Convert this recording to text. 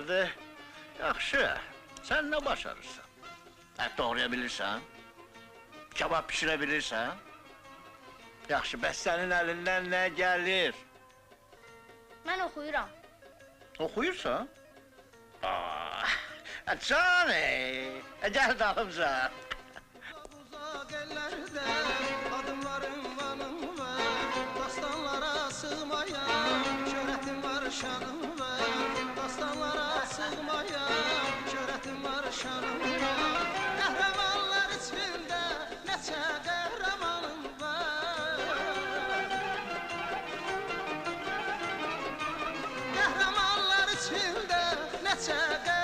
vardı. Yaxşı, sən nə başarırsan? Ət doğraya bilirsən? Kebab pişirə bilirsən? Yaxşı, bəs sənin əlindən nə gəlir? Mən oxuyuram. Oxuyursan? Canı, gəl dalımca. Uzaq ellərdə adımların vanım var, dastanlara sığmayan şöhrətim var, şanım var. Dastanlara sığmayan şöhrətim var, şanım var. Qəhrəmanlar içində neçə qəhrəmanım var. Qəhrəmanlar içində neçə qəhrəmanım var.